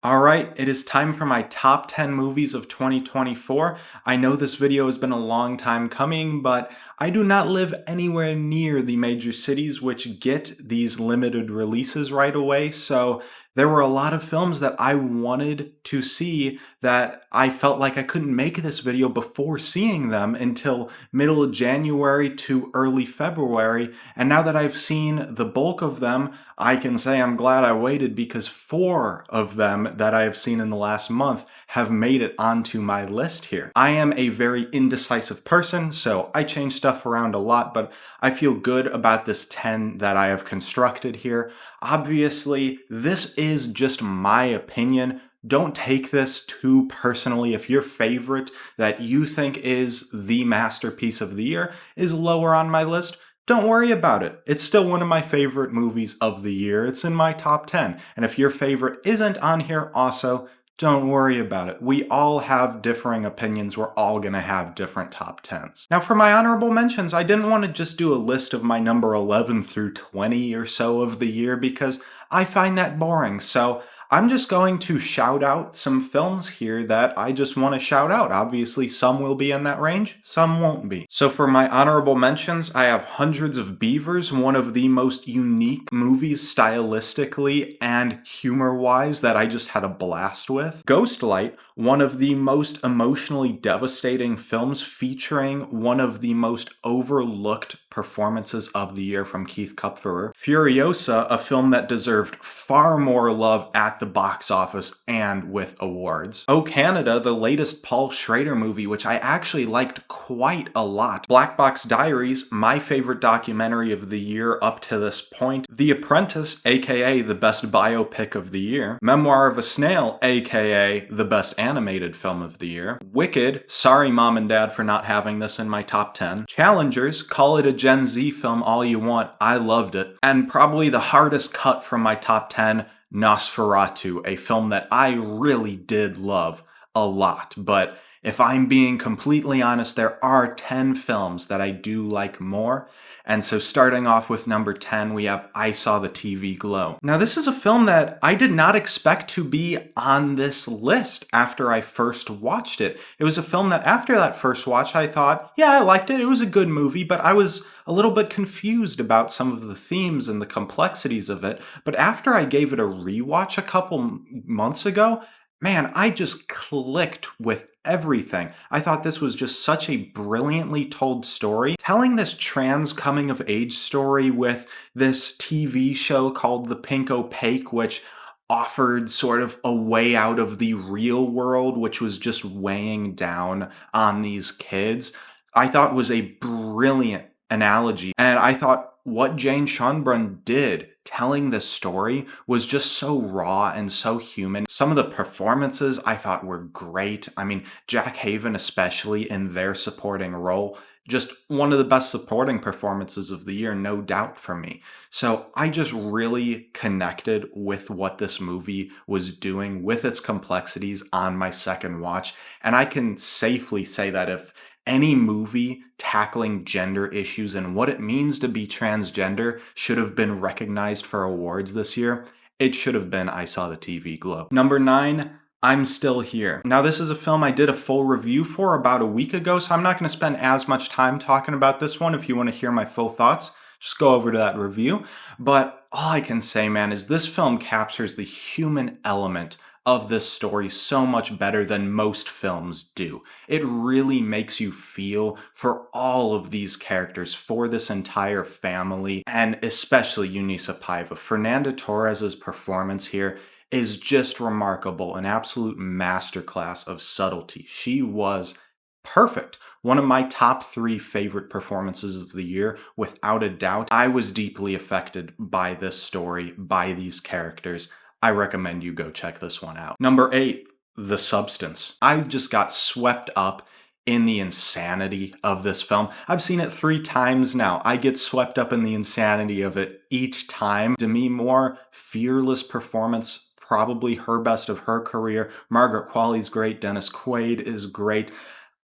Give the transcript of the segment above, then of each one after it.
Alright, it is time for my top 10 movies of 2024. I know this video has been a long time coming, but I do not live anywhere near the major cities which get these limited releases right away, so there were a lot of films that I wanted to see that I felt like I couldn't make this video before seeing them until middle of January to early February, and now that I've seen the bulk of them, I can say I'm glad I waited because four of them that I have seen in the last month have made it onto my list here. I am a very indecisive person, so I change stuff around a lot, but I feel good about this 10 that I have constructed here. Obviously, this is just my opinion. Don't take this too personally. If your favorite that you think is the masterpiece of the year is lower on my list, don't worry about it. It's still one of my favorite movies of the year. It's in my top 10. And if your favorite isn't on here also, don't worry about it. We all have differing opinions. We're all going to have different top 10s. Now for my honorable mentions, I didn't want to just do a list of my number 11 through 20 or so of the year because I find that boring. So I'm just going to shout out some films here that I just want to shout out. Obviously, some will be in that range, some won't be. So for my honorable mentions, I have Hundreds of Beavers, one of the most unique movies stylistically and humor-wise that I just had a blast with. Ghostlight, one of the most emotionally devastating films featuring one of the most overlooked performances of the year from Keith Kupferer. Furiosa, a film that deserved far more love at the box office and with awards. Oh Canada, the latest Paul Schrader movie, which I actually liked quite a lot. Black Box Diaries, my favorite documentary of the year up to this point. The Apprentice, aka the best biopic of the year. Memoir of a Snail, aka the best animated film of the year. Wicked, sorry mom and dad for not having this in my top 10. Challengers, call it a Gen Z film all you want, I loved it. And probably the hardest cut from my top 10, Nosferatu, a film that I really did love a lot, but if I'm being completely honest, there are 10 films that I do like more, and so starting off with number 10, we have I Saw the TV Glow. Now this is a film that I did not expect to be on this list after I first watched it. It was a film that after that first watch I thought, yeah, I liked it, it was a good movie, but I was a little bit confused about some of the themes and the complexities of it. But after I gave it a rewatch a couple months ago, man, I just clicked with everything. I thought this was just such a brilliantly told story. Telling this trans coming of age story with this TV show called The Pink Opaque, which offered sort of a way out of the real world, which was just weighing down on these kids, I thought was a brilliant analogy. And I thought what Jane Schonbrun did telling this story was just so raw and so human. Some of the performances I thought were great. I mean, Jack Haven especially in their supporting role, just one of the best supporting performances of the year, no doubt for me. So I just really connected with what this movie was doing with its complexities on my second watch. And I can safely say that if any movie tackling gender issues and what it means to be transgender should have been recognized for awards this year, it should have been I Saw the TV Glow. Number 9, I'm Still Here. Now this is a film I did a full review for about a week ago, so I'm not going to spend as much time talking about this one. If you want to hear my full thoughts, just go over to that review. But all I can say, man, is this film captures the human element of this story so much better than most films do. It really makes you feel for all of these characters, for this entire family, and especially Eunice Paiva. Fernanda Torres's performance here is just remarkable, an absolute masterclass of subtlety. She was perfect. One of my top 3 favorite performances of the year, without a doubt. I was deeply affected by this story, by these characters. I recommend you go check this one out. Number 8, The Substance. I just got swept up in the insanity of this film. I've seen it 3 times now. I get swept up in the insanity of it each time. Demi Moore, fearless performance, probably her best of her career. Margaret Qualley's great. Dennis Quaid is great.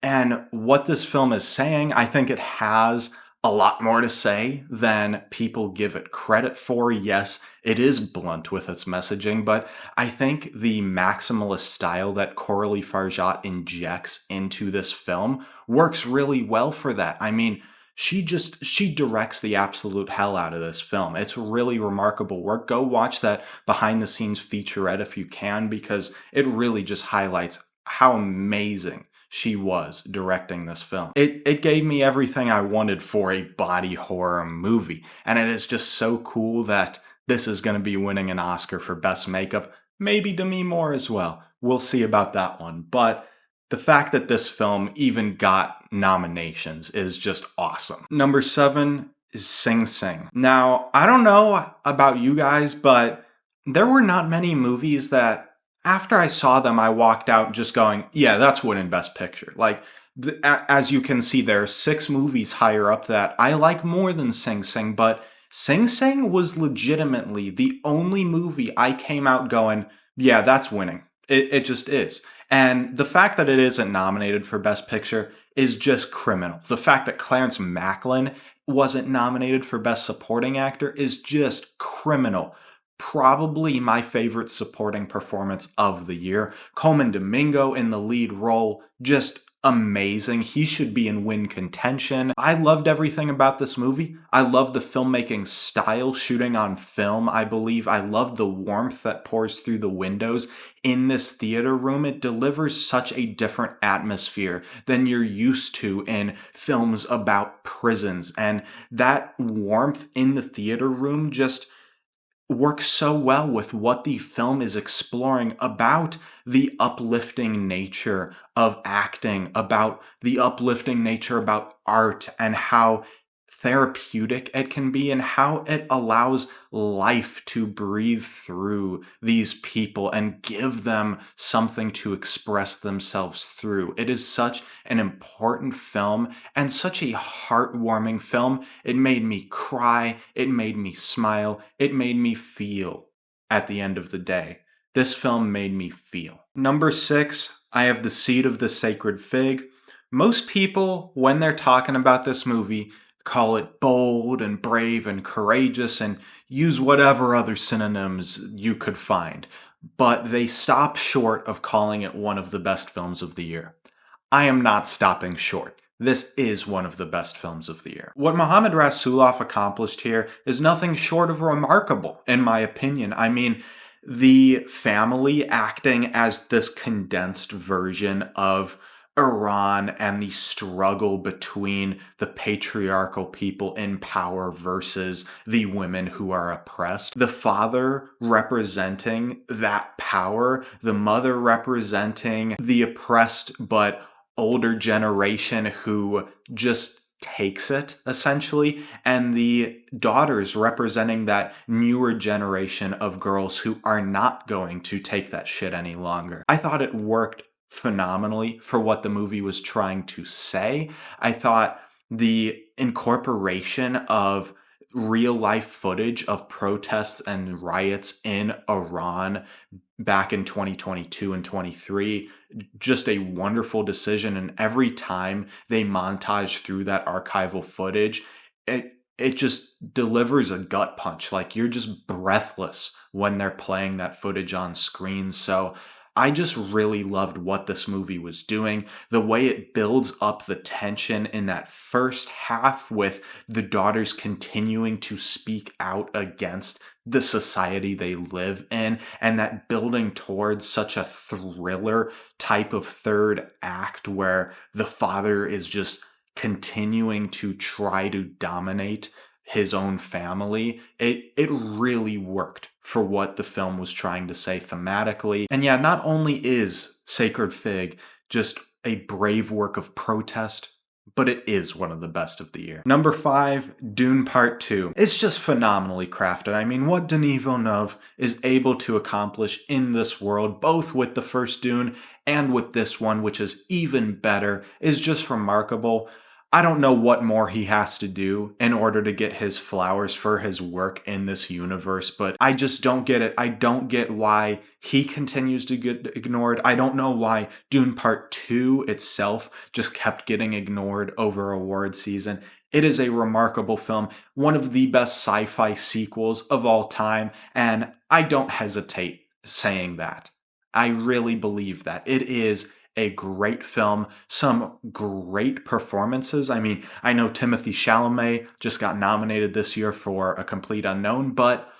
And what this film is saying, I think it has a lot more to say than people give it credit for. Yes, it is blunt with its messaging, but I think the maximalist style that Coralie Farjat injects into this film works really well for that. I mean, she directs the absolute hell out of this film. It's really remarkable work. Go watch that behind the scenes featurette if you can, because it really just highlights how amazing she was directing this film. It gave me everything I wanted for a body horror movie, and it is just so cool that this is going to be winning an Oscar for Best Makeup, maybe Demi Moore as well. We'll see about that one, but the fact that this film even got nominations is just awesome. Number 7 is Sing Sing. Now, I don't know about you guys, but there were not many movies that after I saw them, I walked out just going, yeah, that's winning Best Picture. Like, as you can see, there are 6 movies higher up that I like more than Sing Sing, but Sing Sing was legitimately the only movie I came out going, yeah, that's winning. It just is. And the fact that it isn't nominated for Best Picture is just criminal. The fact that Clarence Macklin wasn't nominated for Best Supporting Actor is just criminal. Probably my favorite supporting performance of the year. Coleman Domingo in the lead role, just amazing. He should be in win contention. I loved everything about this movie. I love the filmmaking style, shooting on film, I believe. I love the warmth that pours through the windows in this theater room. It delivers such a different atmosphere than you're used to in films about prisons. And that warmth in the theater room just works so well with what the film is exploring about the uplifting nature of acting, about the uplifting nature about art, and how therapeutic it can be, and how it allows life to breathe through these people and give them something to express themselves through. It is such an important film and such a heartwarming film. It made me cry, it made me smile, it made me feel at the end of the day. This film made me feel. Number 6, I have The Seed of the Sacred Fig. Most people, when they're talking about this movie, call it bold and brave and courageous and use whatever other synonyms you could find, but they stop short of calling it one of the best films of the year. I am not stopping short. This is one of the best films of the year. What Mohamed Rasulov accomplished here is nothing short of remarkable, in my opinion. I mean, the family acting as this condensed version of Iran and the struggle between the patriarchal people in power versus the women who are oppressed. The father representing that power, the mother representing the oppressed but older generation who just takes it, essentially, and the daughters representing that newer generation of girls who are not going to take that shit any longer. I thought it worked phenomenally for what the movie was trying to say. I thought the incorporation of real life footage of protests and riots in Iran back in 2022 and 23, just a wonderful decision. And every time they montage through that archival footage, it just delivers a gut punch. Like, you're just breathless when they're playing that footage on screen. So I just really loved what this movie was doing. The way it builds up the tension in that first half with the daughters continuing to speak out against the society they live in, and that building towards such a thriller type of third act where the father is just continuing to try to dominate his own family. It really worked for what the film was trying to say thematically. And yeah, not only is Sacred Fig just a brave work of protest, but it is one of the best of the year. Number 5, Dune Part 2. It's just phenomenally crafted. I mean, what Denis Villeneuve is able to accomplish in this world, both with the first Dune and with this one, which is even better, is just remarkable. I don't know what more he has to do in order to get his flowers for his work in this universe, but I just don't get it. I don't get why he continues to get ignored. I don't know why Dune Part 2 itself just kept getting ignored over award season. It is a remarkable film, one of the best sci fi sequels of all time, and I don't hesitate saying that. I really believe that. It is a great film, some great performances. I mean, I know Timothy Chalamet just got nominated this year for A Complete Unknown, but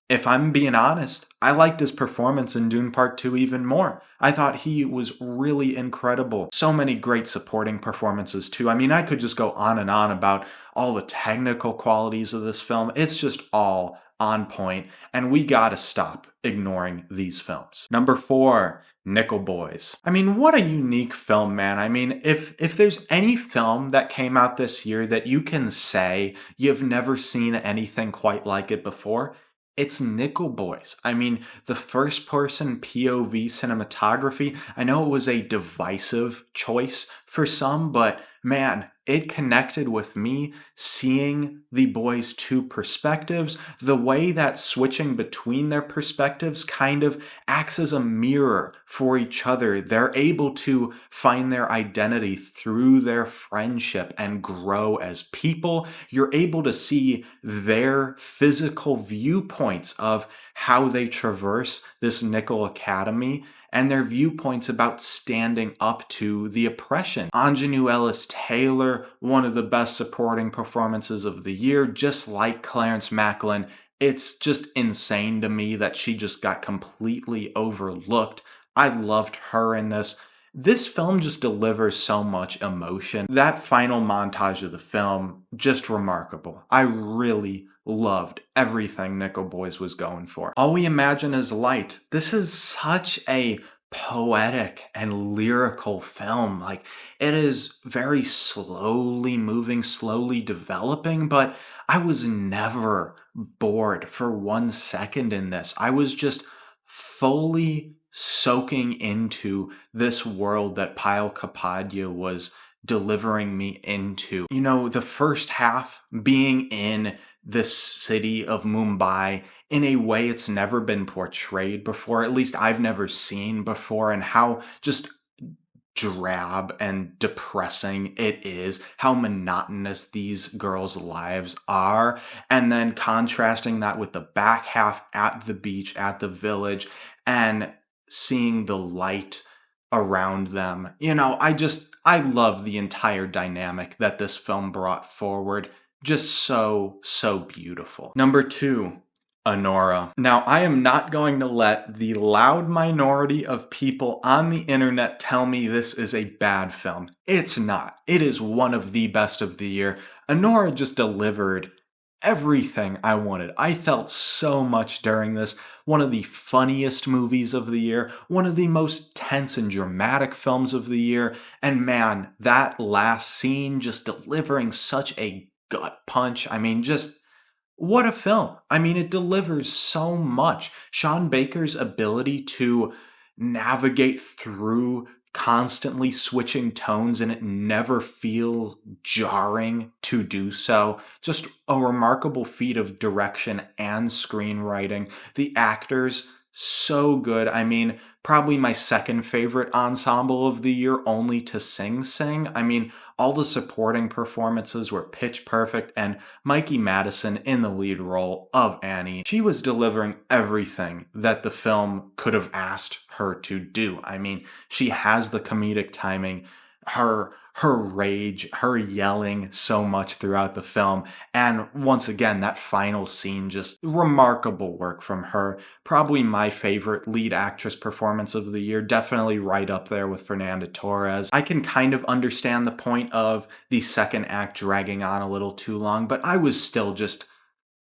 if I'm being honest, I liked his performance in Dune Part 2 even more. I thought he was really incredible. So many great supporting performances, too. I mean, I could just go on and on about all the technical qualities of this film. It's just all on point, and we gotta stop ignoring these films. Number 4, Nickel Boys. I mean, what a unique film, man. I mean, if there's any film that came out this year that you can say you've never seen anything quite like it before, it's Nickel Boys. I mean, the first person POV cinematography, I know it was a divisive choice for some, but man, it connected with me seeing the boys' two perspectives. The way that switching between their perspectives kind of acts as a mirror for each other. They're able to find their identity through their friendship and grow as people. You're able to see their physical viewpoints of how they traverse this Nickel Academy and their viewpoints about standing up to the oppression. Ingenue Ellis Taylor, one of the best supporting performances of the year, just like Clarence Macklin. It's just insane to me that she just got completely overlooked. I loved her in this. This film just delivers so much emotion. That final montage of the film, just remarkable. I really loved everything Nickel Boys was going for. All We Imagine Is Light. This is such a poetic and lyrical film. Like, it is very slowly moving, slowly developing, but I was never bored for 1 second in this. I was just fully soaking into this world that Pyle Kapadia was delivering me into. You know, the first half being in this city of Mumbai in a way it's never been portrayed before, at least I've never seen before, and how just drab and depressing it is, how monotonous these girls' lives are, and then contrasting that with the back half at the beach, at the village, and seeing the light around them. You know, I love the entire dynamic that this film brought forward. Just so beautiful. Number 2, Honora. Now, I am not going to let the loud minority of people on the internet tell me this is a bad film. It's not. It is one of the best of the year. Honora just delivered everything I wanted. I felt so much during this. One of the funniest movies of the year, one of the most tense and dramatic films of the year, and man, that last scene just delivering such a gut punch. I mean, just what a film. I mean, it delivers so much. Sean Baker's ability to navigate through constantly switching tones and it never feel jarring to do so. Just a remarkable feat of direction and screenwriting. The actors, so good. I mean, probably my second favorite ensemble of the year, only to Sing Sing. I mean, all the supporting performances were pitch perfect, and Mikey Madison in the lead role of Annie. She was delivering everything that the film could have asked her to do. I mean, she has the comedic timing, her rage, her yelling so much throughout the film, and once again, that final scene, just remarkable work from her. Probably my favorite lead actress performance of the year, definitely right up there with Fernanda Torres. I can kind of understand the point of the second act dragging on a little too long, but I was still just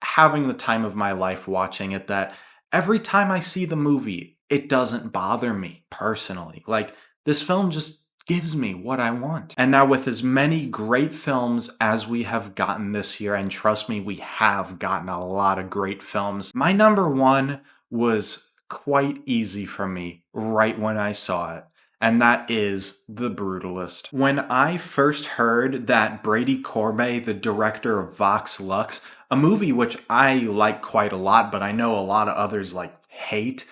having the time of my life watching it, that every time I see the movie, it doesn't bother me personally. Like, this film just gives me what I want. And now, with as many great films as we have gotten this year, and trust me, we have gotten a lot of great films, my number 1 was quite easy for me right when I saw it. and that is The Brutalist. When I first heard that Brady Corbet, the director of Vox Lux, a movie which I like quite a lot, but I know a lot of others like hate,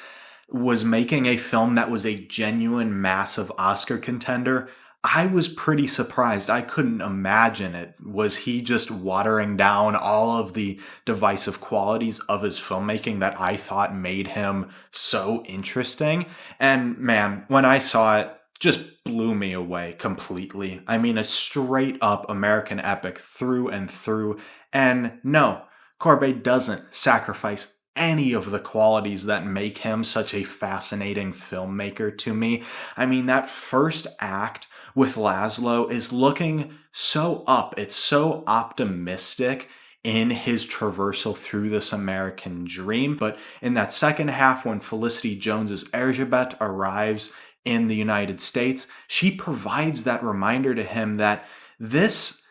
was making a film that was a genuine massive Oscar contender, I was pretty surprised. I couldn't imagine it. Was he just watering down all of the divisive qualities of his filmmaking that I thought made him so interesting? And man, when I saw it, just blew me away completely. I mean, a straight up American epic through and through. And no, Corbet doesn't sacrifice any of the qualities that make him such a fascinating filmmaker to me. I mean, that first act with Laszlo is looking so up, it's so optimistic in his traversal through this American dream. But in that second half, when Felicity Jones's Elizabeth arrives in the United States, she provides that reminder to him that this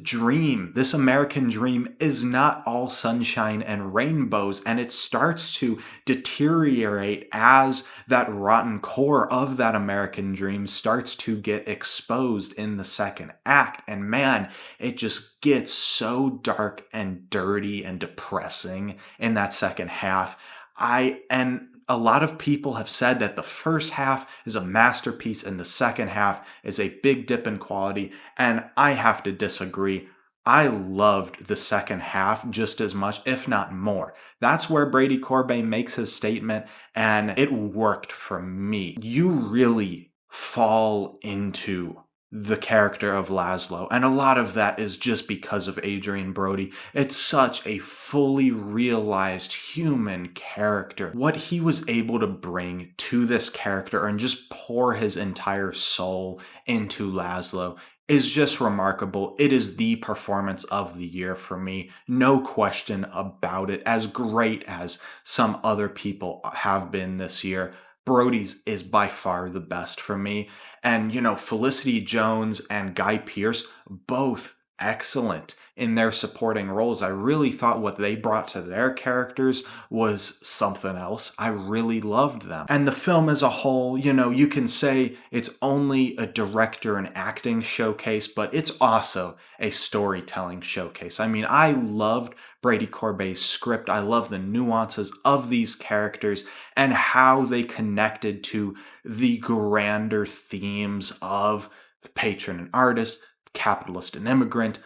dream, this American dream, is not all sunshine and rainbows, and it starts to deteriorate as that rotten core of that American dream starts to get exposed in the second act. And man, it just gets so dark and dirty and depressing in that second half. And a lot of people have said that the first half is a masterpiece and the second half is a big dip in quality, and I have to disagree. I loved the second half just as much, if not more. That's where Brady Corbet makes his statement, and it worked for me. You really fall into the character of Laszlo, and a lot of that is just because of Adrian Brody. It's such a fully realized human character. What he was able to bring to this character and just pour his entire soul into Laszlo is just remarkable. It is the performance of the year for me. No question about it. As great as some other people have been this year, Brody's is by far the best for me. And, Felicity Jones and Guy Pearce, both excellent in their supporting roles. I really thought what they brought to their characters was something else. I really loved them. And the film as a whole, you can say it's only a director and acting showcase, but it's also a storytelling showcase. I mean, I loved Brady Corbet's script. I love the nuances of these characters and how they connected to the grander themes of the patron and artist, capitalist and immigrant,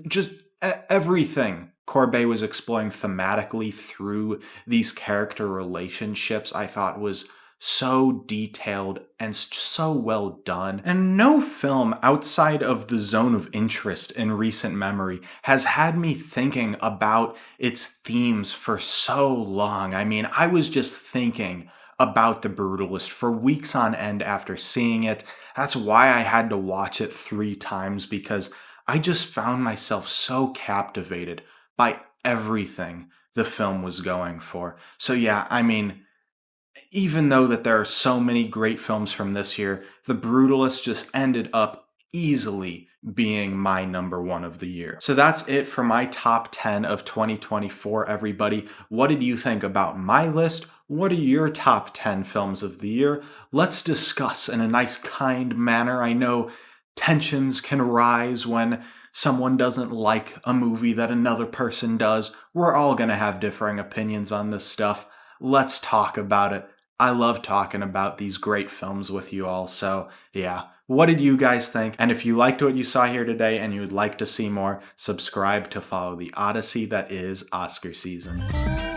just everything Corbet was exploring thematically through these character relationships, I thought was so detailed and so well done. And no film outside of the zone of interest in recent memory has had me thinking about its themes for so long. I mean, I was just thinking about The Brutalist for weeks on end after seeing it. That's why I had to watch it 3 times, because I just found myself so captivated by everything the film was going for. So yeah, I mean, even though that there are so many great films from this year, The Brutalist just ended up easily being my number one of the year. So that's it for my top 10 of 2024, everybody. What did you think about my list? What are your top 10 films of the year? Let's discuss in a nice, kind manner. I know tensions can rise when someone doesn't like a movie that another person does. We're all going to have differing opinions on this stuff. Let's talk about it. I love talking about these great films with you all. So, yeah, what did you guys think? And if you liked what you saw here today and you would like to see more, subscribe to follow the Odyssey that is Oscar season.